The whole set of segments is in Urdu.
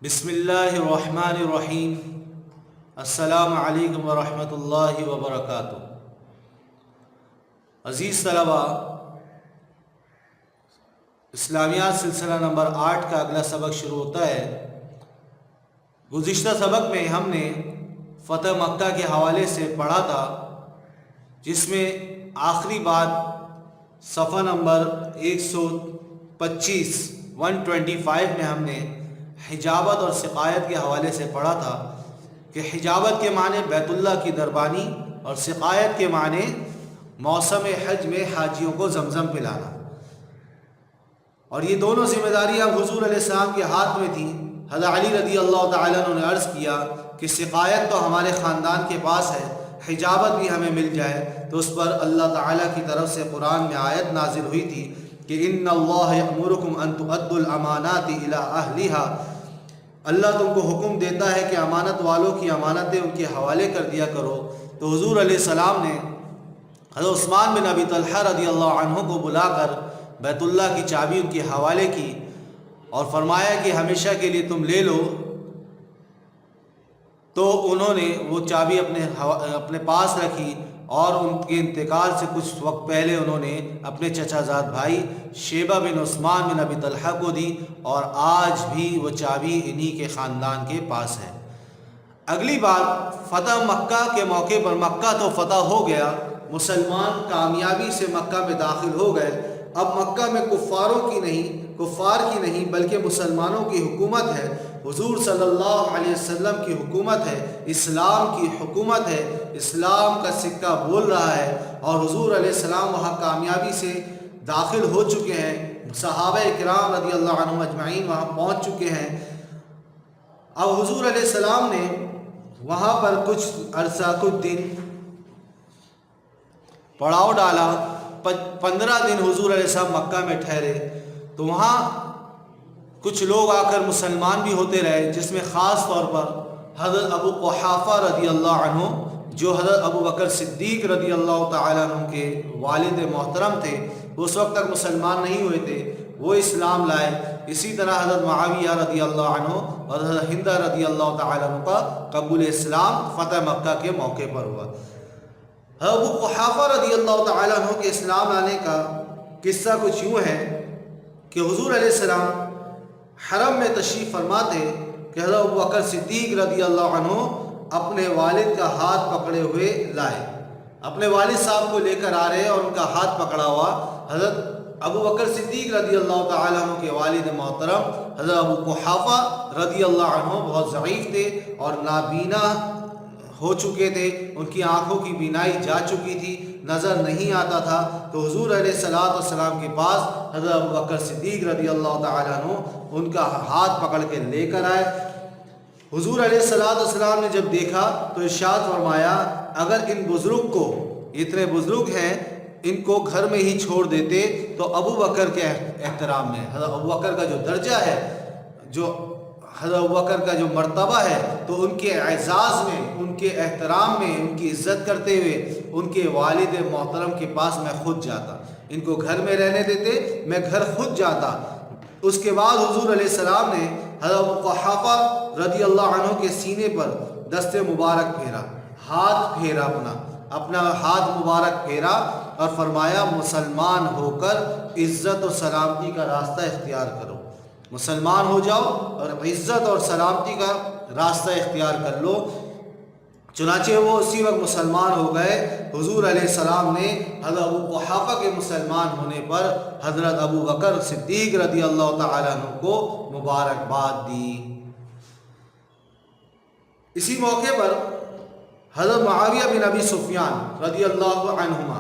بسم اللہ الرحمن الرحیم۔ السلام علیکم ورحمۃ اللہ وبرکاتہ۔ عزیز طلبہ، اسلامیات سلسلہ نمبر 8 کا اگلا سبق شروع ہوتا ہے۔ گزشتہ سبق میں ہم نے فتح مکہ کے حوالے سے پڑھا تھا، جس میں آخری بات صفحہ نمبر 125 میں ہم نے حجابت اور سقایت کے حوالے سے پڑھا تھا کہ حجابت کے معنی بیت اللہ کی دربانی اور سقایت کے معنی موسم حج میں حاجیوں کو زمزم پلانا، اور یہ دونوں ذمہ داریاں حضور علیہ السلام کے ہاتھ میں تھیں۔ حضرت علی رضی اللہ تعالیٰ عنہ نے عرض کیا کہ سقایت تو ہمارے خاندان کے پاس ہے، حجابت بھی ہمیں مل جائے، تو اس پر اللہ تعالیٰ کی طرف سے قرآن میں آیت نازل ہوئی تھی کہ ان اللہ یأمرکم ان تؤدوا الامانات الی اہلھا، اللہ تم کو حکم دیتا ہے کہ امانت والوں کی امانتیں ان کے حوالے کر دیا کرو۔ تو حضور علیہ السلام نے حضرت عثمان بن ابی طلحہ رضی اللہ عنہ کو بلا کر بیت اللہ کی چابی ان کے حوالے کی اور فرمایا کہ ہمیشہ کے لیے تم لے لو۔ تو انہوں نے وہ چابی اپنے پاس رکھی اور ان کے انتقال سے کچھ وقت پہلے انہوں نے اپنے چچا زاد بھائی شیبہ بن عثمان بن ابی طلحہ کو دی، اور آج بھی وہ چابی انہی کے خاندان کے پاس ہے۔ اگلی بات، فتح مکہ کے موقع پر مکہ تو فتح ہو گیا، مسلمان کامیابی سے مکہ میں داخل ہو گئے۔ اب مکہ میں کفار کی نہیں بلکہ مسلمانوں کی حکومت ہے، حضور صلی اللہ علیہ وسلم کی حکومت ہے، اسلام کی حکومت ہے، اسلام کا سکہ بول رہا ہے، اور حضور علیہ السلام وہاں کامیابی سے داخل ہو چکے ہیں۔ صحابہ کرام رضی اللہ عنہم اجمعین وہاں پہنچ چکے ہیں۔ اب حضور علیہ السلام نے وہاں پر کچھ دن پڑاؤ ڈالا۔ 15 دن حضور علیہ السلام مکہ میں ٹھہرے، تو وہاں کچھ لوگ آ کر مسلمان بھی ہوتے رہے، جس میں خاص طور پر حضرت ابو قحافہ رضی اللہ عنہ، جو حضرت ابو بکر صدیق رضی اللہ تعالیٰ عنہ کے والد محترم تھے، اس وقت تک مسلمان نہیں ہوئے تھے، وہ اسلام لائے۔ اسی طرح حضرت معاویہ رضی اللہ عنہ اور حضرت ہندہ رضی اللہ تعالیٰ عنہ کا قبول اسلام فتح مکہ کے موقع پر ہوا۔ ابو قحافہ رضی اللہ تعالیٰ عنہ کے اسلام لانے کا قصہ کچھ یوں ہے کہ حضور علیہ السلام حرم میں تشریف فرماتے کہ حضرت ابو بکر صدیق رضی اللہ عنہ اپنے والد کا ہاتھ پکڑے ہوئے لائے، اپنے والد صاحب کو لے کر آ رہے اور ان کا ہاتھ پکڑا ہوا۔ حضرت ابو بکر صدیق رضی اللہ تعالیٰ عنہ کے والد محترم حضرت ابو قحافہ رضی اللہ عنہ بہت ضعیف تھے اور نابینا ہو چکے تھے، ان کی آنکھوں کی بینائی جا چکی تھی، نظر نہیں آتا تھا۔ تو حضور علیہ السلام کے پاس حضرت ابو بکر صدیق رضی اللہ تعالیٰ عنہ ان کا ہاتھ پکڑ کے لے کر آئے۔ حضور علیہ السلام نے جب دیکھا تو ارشاد فرمایا، اگر ان بزرگ کو، اتنے بزرگ ہیں، ان کو گھر میں ہی چھوڑ دیتے تو ابو بکر کے احترام میں، حضرت ابو بکر کا جو درجہ ہے، جو حضرت ابو بکر کا جو مرتبہ ہے، تو ان کے اعزاز میں، ان کے احترام میں، ان کی عزت کرتے ہوئے ان کے والد محترم کے پاس میں خود جاتا، ان کو گھر میں رہنے دیتے، میں گھر خود جاتا۔ اس کے بعد حضور علیہ السلام نے حضرت ابو قحافہ رضی اللہ عنہ کے سینے پر دست مبارک پھیرا، ہاتھ پھیرا، اپنا ہاتھ مبارک پھیرا اور فرمایا، مسلمان ہو کر عزت و سلامتی کا راستہ اختیار کرو، مسلمان ہو جاؤ اور عزت اور سلامتی کا راستہ اختیار کر لو۔ چنانچہ وہ اسی وقت مسلمان ہو گئے۔ حضور علیہ السلام نے حضرت ابو قحافہ کے مسلمان ہونے پر حضرت ابو بکر صدیق رضی اللہ تعالیٰ عنہ کو مبارکباد دی۔ اسی موقع پر حضرت معاویہ بن ابی سفیان رضی اللہ عنہما،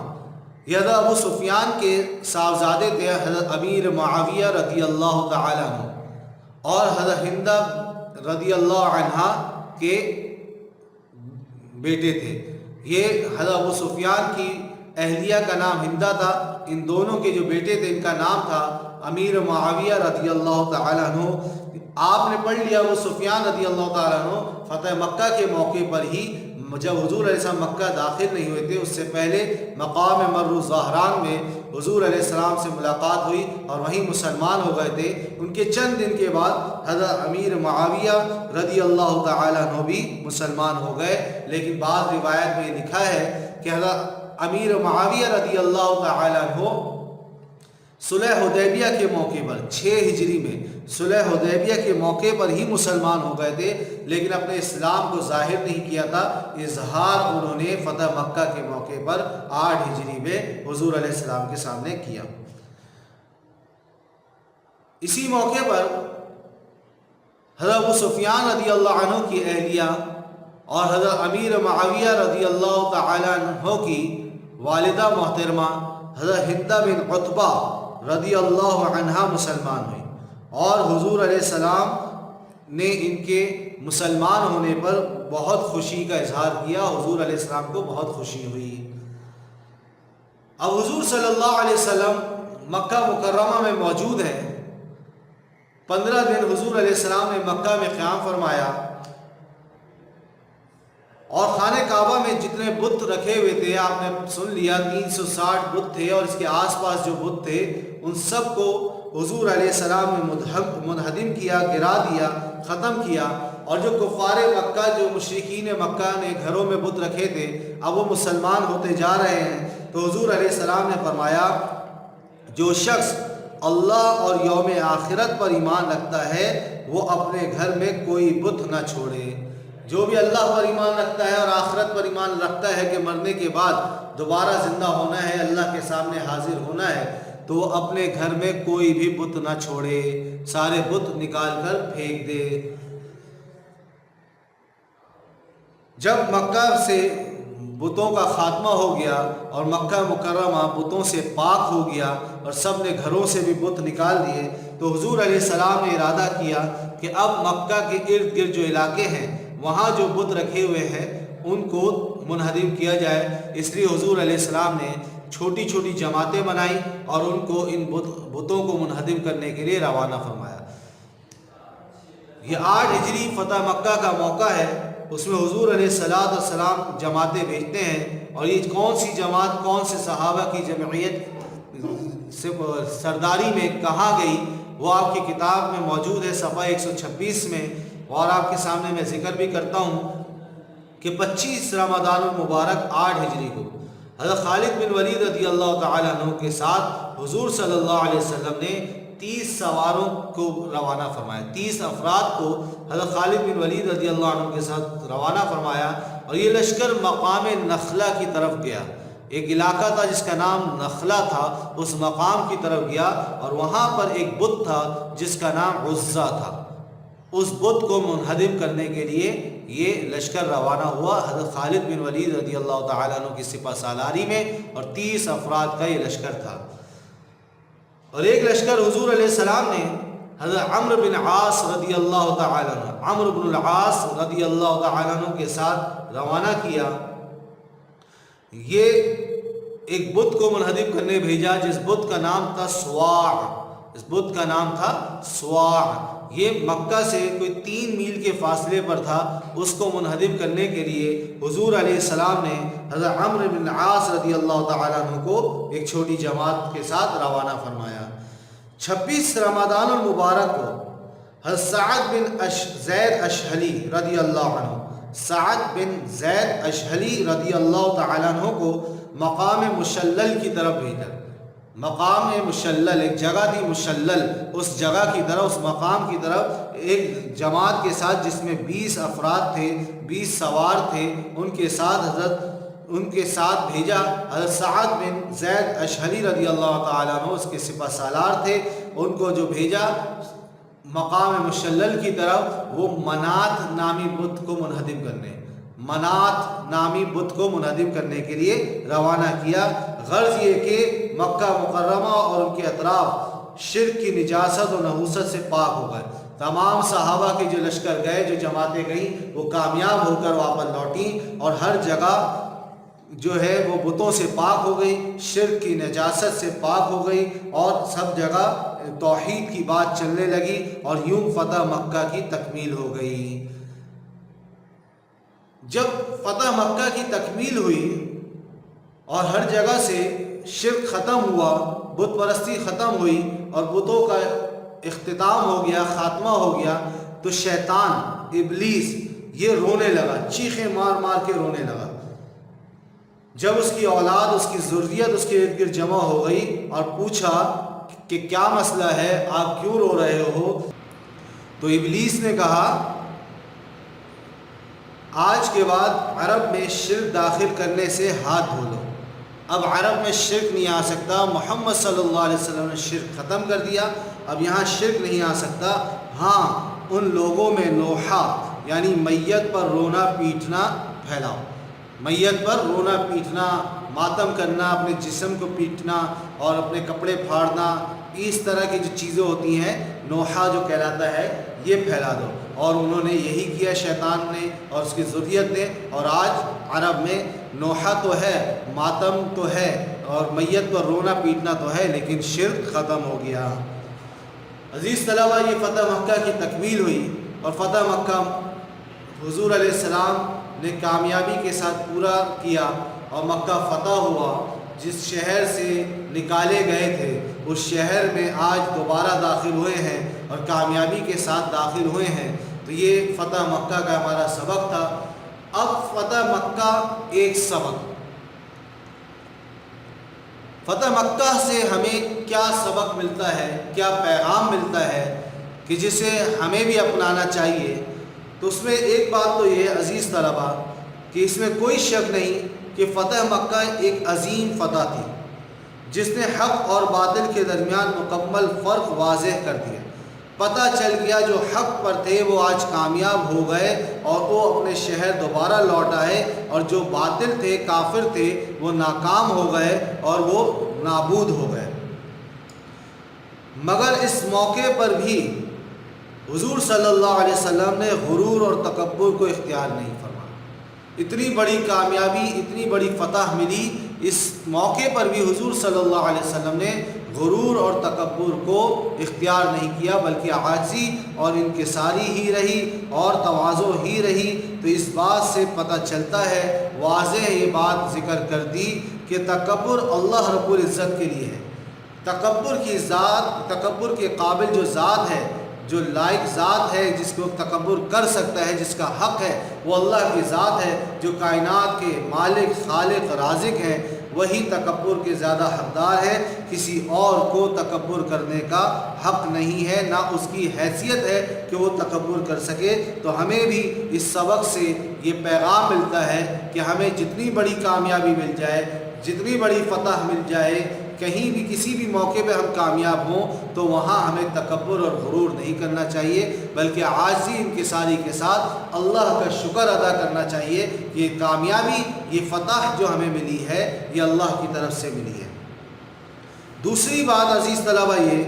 یہ حضرت ابو سفیان کے صاحبزادے تھے، حضرت امیر معاویہ رضی اللہ تعالیٰ عنہ، اور حضرت ہندہ رضی اللہ عنہا کے بیٹے تھے۔ یہ حضرت ابو سفیان کی اہلیہ کا نام ہندہ تھا، ان دونوں کے جو بیٹے تھے ان کا نام تھا امیر معاویہ رضی اللہ تعالیٰ عنہ۔ آپ نے پڑھ لیا ابو سفیان رضی اللہ تعالیٰ عنہ فتح مکہ کے موقع پر ہی جب حضور علیہ السلام مکہ داخل نہیں ہوئے تھے، اس سے پہلے مقام مر الزہران میں حضور علیہ السلام سے ملاقات ہوئی اور وہیں مسلمان ہو گئے تھے۔ ان کے چند دن کے بعد حضرت امیر معاویہ رضی اللہ تعالیٰ عنہ بھی مسلمان ہو گئے، لیکن بعض روایت میں لکھا ہے کہ حضرت امیر معاویہ رضی اللہ تعالیٰ عنہ صلح حدیبیہ کے موقع پر 6 ہجری میں صلح حدیبیہ کے موقع پر ہی مسلمان ہو گئے تھے، لیکن اپنے اسلام کو ظاہر نہیں کیا تھا۔ اظہار انہوں نے فتح مکہ کے موقع پر 8 ہجری میں حضور علیہ السلام کے سامنے کیا۔ اسی موقع پر حضرت ابو سفیان رضی اللہ عنہ کی اہلیہ اور حضرت امیر معاویہ رضی اللہ تعالیٰ عنہ کی والدہ محترمہ حضرت ہندہ بن عتبہ رضی اللہ عنہا مسلمان ہوئی، اور حضور علیہ السلام نے ان کے مسلمان ہونے پر بہت خوشی کا اظہار کیا۔ حضور علیہ السلام کو بہت خوشی ہوئی۔ اب حضور صلی اللہ علیہ وسلم مکہ مکرمہ میں موجود ہیں۔ 15 دن حضور علیہ السلام نے مکہ میں قیام فرمایا، اور خانہ کعبہ میں جتنے بت رکھے ہوئے تھے آپ نے سن لیا، 360 بت تھے، اور اس کے آس پاس جو بت تھے ان سب کو حضور علیہ السلام نے منہدم کیا، گرا دیا، ختم کیا۔ اور جو کفار مکہ، جو مشرکین مکہ نے گھروں میں بت رکھے تھے، اب وہ مسلمان ہوتے جا رہے ہیں، تو حضور علیہ السلام نے فرمایا جو شخص اللہ اور یوم آخرت پر ایمان رکھتا ہے وہ اپنے گھر میں کوئی بت نہ چھوڑے۔ جو بھی اللہ پر ایمان رکھتا ہے اور آخرت پر ایمان رکھتا ہے کہ مرنے کے بعد دوبارہ زندہ ہونا ہے، اللہ کے سامنے حاضر ہونا ہے، تو وہ اپنے گھر میں کوئی بھی بت نہ چھوڑے، سارے بت نکال کر پھینک دے۔ جب مکہ سے بتوں کا خاتمہ ہو گیا اور مکہ مکرمہ بتوں سے پاک ہو گیا اور سب نے گھروں سے بھی بت نکال دیے، تو حضور علیہ السلام نے ارادہ کیا کہ اب مکہ کے ارد گرد جو علاقے ہیں وہاں جو بت رکھے ہوئے ہیں ان کو منہدم کیا جائے۔ اس لیے حضور علیہ السلام نے چھوٹی چھوٹی جماعتیں بنائیں اور ان کو ان بتوں کو منہدم کرنے کے لیے روانہ فرمایا۔ یہ 8 ہجری فتح مکہ کا موقع ہے، اس میں حضور علیہ السلام جماعتیں بھیجتے ہیں، اور یہ کون سی جماعت کون سے صحابہ کی جمعیت سے سرداری میں کہاں گئی وہ آپ کی کتاب میں موجود ہے صفحہ 126 میں، اور آپ کے سامنے میں ذکر بھی کرتا ہوں کہ 25 رمضان المبارک 8 ہجری کو حضرت خالد بن ولید رضی اللہ تعالیٰ عنہ کے ساتھ حضور صلی اللہ علیہ وسلم نے 30 سواروں کو روانہ فرمایا، 30 افراد کو حضرت خالد بن ولید رضی اللہ عنہ کے ساتھ روانہ فرمایا، اور یہ لشکر مقام نخلہ کی طرف گیا۔ ایک علاقہ تھا جس کا نام نخلہ تھا، اس مقام کی طرف گیا، اور وہاں پر ایک بت تھا جس کا نام عزا تھا۔ اس بت کو منہدم کرنے کے لیے یہ لشکر روانہ ہوا حضرت خالد بن ولید رضی اللہ تعالیٰ عنہ کی سپہ سالاری میں، اور 30 افراد کا یہ لشکر تھا۔ اور ایک لشکر حضور علیہ السلام نے حضرت عمرو بن عاص رضی اللہ تعالیٰ عنہ، عمرو بن العاص رضی اللہ تعالیٰ عنہ کے ساتھ روانہ کیا۔ یہ ایک بت کو منہدم کرنے بھیجا جس بت کا نام تھا سواع، اس بت کا نام تھا سواع۔ یہ مکہ سے کوئی 3 میل کے فاصلے پر تھا۔ اس کو منہدم کرنے کے لیے حضور علیہ السلام نے حضرت عمرو بن عاص رضی اللہ تعالیٰ عنہ کو ایک چھوٹی جماعت کے ساتھ روانہ فرمایا۔ 26 رمضان المبارک کو حضرت سعد بن زید اشہلی رضی اللہ عنہ، سعد بن زید اشہلی رضی اللہ تعالیٰ عنہ کو مقام مشلل کی طرف بھیجا۔ مقام مشلل ایک جگہ تھی، مشلل، اس جگہ کی طرف، اس مقام کی طرف ایک جماعت کے ساتھ جس میں 20 افراد تھے، 20 سوار تھے، ان کے ساتھ بھیجا۔ حضرت سعد بن زید اشہلی رضی اللہ تعالیٰ عنہ اس کے سپہ سالار تھے، ان کو جو بھیجا مقام مشلل کی طرف، وہ منات نامی بت کو منہدم کرنے، منات نامی بت کو منہدم کرنے کے لیے روانہ کیا۔ غرض یہ کہ مکہ مکرمہ اور ان کے اطراف شرک کی نجاست اور نحوست سے پاک ہو گئے۔ تمام صحابہ کے جو لشکر گئے، جو جماعتیں گئیں، وہ کامیاب ہو کر واپس لوٹیں، اور ہر جگہ جو ہے وہ بتوں سے پاک ہو گئی، شرک کی نجاست سے پاک ہو گئی، اور سب جگہ توحید کی بات چلنے لگی، اور یوں فتح مکہ کی تکمیل ہو گئی۔ جب فتح مکہ کی تکمیل ہوئی اور ہر جگہ سے شرک ختم ہوا، بت پرستی ختم ہوئی اور بتوں کا اختتام ہو گیا، خاتمہ ہو گیا، تو شیطان ابلیس یہ رونے لگا، چیخیں مار مار کے رونے لگا۔ جب اس کی اولاد، اس کی ذریت اس کے ارد گرد جمع ہو گئی اور پوچھا کہ کیا مسئلہ ہے، آپ کیوں رو رہے ہو؟ تو ابلیس نے کہا آج کے بعد عرب میں شرک داخل کرنے سے ہاتھ دھو لو، اب عرب میں شرک نہیں آ سکتا، محمد صلی اللہ علیہ وسلم نے شرک ختم کر دیا، اب یہاں شرک نہیں آ سکتا۔ ہاں، ان لوگوں میں نوحہ یعنی میت پر رونا پیٹنا پھیلاؤ، میت پر رونا پیٹنا، ماتم کرنا، اپنے جسم کو پیٹنا اور اپنے کپڑے پھاڑنا، اس طرح کی جو چیزیں ہوتی ہیں نوحہ جو کہلاتا ہے، یہ پھیلا دو۔ اور انہوں نے یہی کیا، شیطان نے اور اس کی ذریت نے، اور آج عرب میں نوحہ تو ہے، ماتم تو ہے اور میت پر رونا پیٹنا تو ہے، لیکن شرک ختم ہو گیا۔ عزیز طلبہ، یہ فتح مکہ کی تکمیل ہوئی اور فتح مکہ حضور علیہ السلام نے کامیابی کے ساتھ پورا کیا اور مکہ فتح ہوا۔ جس شہر سے نکالے گئے تھے اس شہر میں آج دوبارہ داخل ہوئے ہیں اور کامیابی کے ساتھ داخل ہوئے ہیں۔ تو یہ فتح مکہ کا ہمارا سبق تھا۔ اب فتح مکہ ایک سبق، فتح مکہ سے ہمیں کیا سبق ملتا ہے، کیا پیغام ملتا ہے کہ جسے ہمیں بھی اپنانا چاہیے؟ تو اس میں ایک بات تو یہ عزیز طلبہ کہ اس میں کوئی شک نہیں کہ فتح مکہ ایک عظیم فتح تھی جس نے حق اور باطل کے درمیان مکمل فرق واضح کر دیا۔ پتہ چل گیا جو حق پر تھے وہ آج کامیاب ہو گئے اور وہ اپنے شہر دوبارہ لوٹ آئے، اور جو باطل تھے، کافر تھے، وہ ناکام ہو گئے اور وہ نابود ہو گئے۔ مگر اس موقع پر بھی حضور صلی اللہ علیہ وسلم نے غرور اور تکبر کو اختیار نہیں فرمایا۔ اتنی بڑی کامیابی، اتنی بڑی فتح ملی، اس موقع پر بھی حضور صلی اللہ علیہ وسلم نے غرور اور تکبر کو اختیار نہیں کیا، بلکہ عاجزی اور انکساری ہی رہی اور تواضع ہی رہی۔ تو اس بات سے پتہ چلتا ہے، واضح یہ بات ذکر کر دی کہ تکبر اللہ رب العزت کے لیے ہے۔ تکبر کی ذات، تکبر کے قابل جو ذات ہے، جو لائق ذات ہے، جس کو تکبر کر سکتا ہے، جس کا حق ہے، وہ اللہ کی ذات ہے جو کائنات کے مالک، خالق، رازق ہیں۔ وہی تکبر کے زیادہ حقدار ہے، کسی اور کو تکبر کرنے کا حق نہیں ہے، نہ اس کی حیثیت ہے کہ وہ تکبر کر سکے۔ تو ہمیں بھی اس سبق سے یہ پیغام ملتا ہے کہ ہمیں جتنی بڑی کامیابی مل جائے، جتنی بڑی فتح مل جائے، کہیں بھی کسی بھی موقع پہ ہم کامیاب ہوں تو وہاں ہمیں تکبر اور غرور نہیں کرنا چاہیے، بلکہ عاجزی، انکساری کے ساتھ اللہ کا شکر ادا کرنا چاہیے۔ یہ کامیابی، یہ فتح جو ہمیں ملی ہے، یہ اللہ کی طرف سے ملی ہے۔ دوسری بات عزیز طلبہ یہ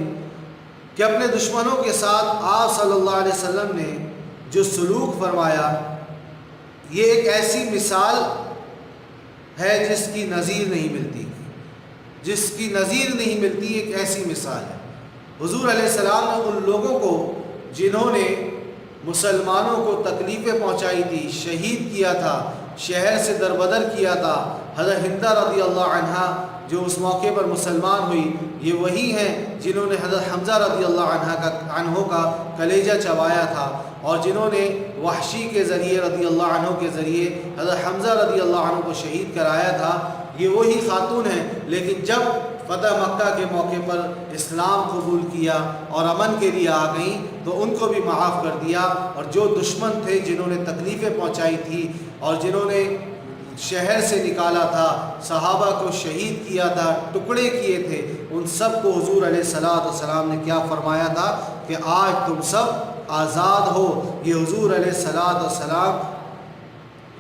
کہ اپنے دشمنوں کے ساتھ آپ صلی اللہ علیہ وسلم نے جو سلوک فرمایا، یہ ایک ایسی مثال ہے جس کی نظیر نہیں ملتی، جس کی نظیر نہیں ملتی، ایک ایسی مثال ہے۔ حضور علیہ السلام نے ان لوگوں کو جنہوں نے مسلمانوں کو تکلیفیں پہنچائی تھی، شہید کیا تھا، شہر سے دربدر کیا تھا، حضرت ہندہ رضی اللہ عنہا جو اس موقع پر مسلمان ہوئی، یہ وہی ہیں جنہوں نے حضرت حمزہ رضی اللہ عنہ کا کلیجہ چبایا تھا، اور جنہوں نے وحشی کے ذریعے رضی اللہ عنہ کے ذریعے حضرت حمزہ رضی اللہ عنہ کو شہید کرایا تھا، یہ وہی خاتون ہیں۔ لیکن جب فتح مکہ کے موقع پر اسلام قبول کیا اور امن کے لیے آ گئیں تو ان کو بھی معاف کر دیا، اور جو دشمن تھے، جنہوں نے تکلیفیں پہنچائی تھی اور جنہوں نے شہر سے نکالا تھا، صحابہ کو شہید کیا تھا، ٹکڑے کیے تھے، ان سب کو حضور علیہ السلام نے کیا فرمایا تھا کہ آج تم سب آزاد ہو۔ یہ حضور علیہ السلام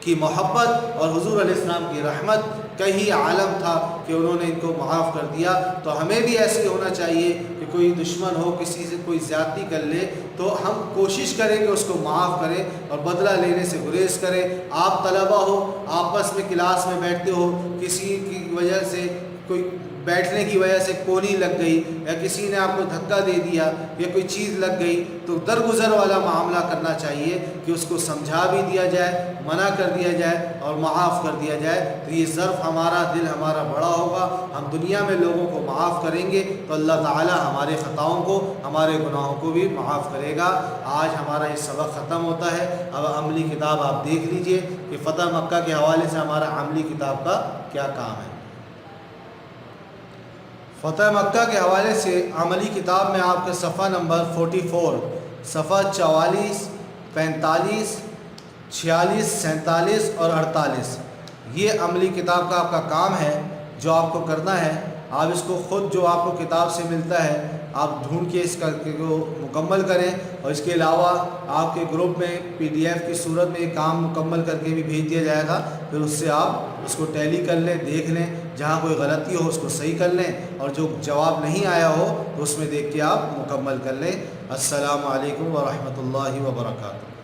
کی محبت اور حضور علیہ السلام کی رحمت کا ہی عالم تھا کہ انہوں نے ان کو معاف کر دیا۔ تو ہمیں بھی ایسے ہونا چاہیے کہ کوئی دشمن ہو، کسی سے کوئی زیادتی کر لے تو ہم کوشش کریں کہ اس کو معاف کریں اور بدلہ لینے سے گریز کریں۔ آپ طلبہ ہو، آپس میں کلاس میں بیٹھتے ہو، کسی کی وجہ سے کوئی بیٹھنے کی وجہ سے کونی لگ گئی یا کسی نے آپ کو دھکا دے دیا یا کوئی چیز لگ گئی تو درگزر والا معاملہ کرنا چاہیے کہ اس کو سمجھا بھی دیا جائے، منع کر دیا جائے اور معاف کر دیا جائے، تو یہ ظرف ہمارا، دل ہمارا بڑا ہوگا، ہم دنیا میں لوگوں کو معاف کریں گے تو اللہ تعالی ہمارے خطاؤں کو، ہمارے گناہوں کو بھی معاف کرے گا۔ آج ہمارا یہ سبق ختم ہوتا ہے۔ اب عملی کتاب آپ دیکھ لیجئے کہ فتح مکہ کے حوالے سے ہمارا عملی کتاب کا کیا کام ہے۔ فتح مکہ کے حوالے سے عملی کتاب میں آپ کے صفحہ نمبر 44، صفحہ 44، 45، 46، 47 اور 48، یہ عملی کتاب کا آپ کا کام ہے جو آپ کو کرنا ہے۔ آپ اس کو خود جو آپ کو کتاب سے ملتا ہے آپ ڈھونڈ کے اس کا کو مکمل کریں، اور اس کے علاوہ آپ کے گروپ میں PDF کی صورت میں یہ کام مکمل کر کے بھی بھیج دیا جائے گا، پھر اس سے آپ اس کو ٹیلی کر لیں، دیکھ لیں، جہاں کوئی غلطی ہو اس کو صحیح کر لیں، اور جو جواب نہیں آیا ہو تو اس میں دیکھ کے آپ مکمل کر لیں۔ السلام علیکم ورحمۃ اللہ وبرکاتہ۔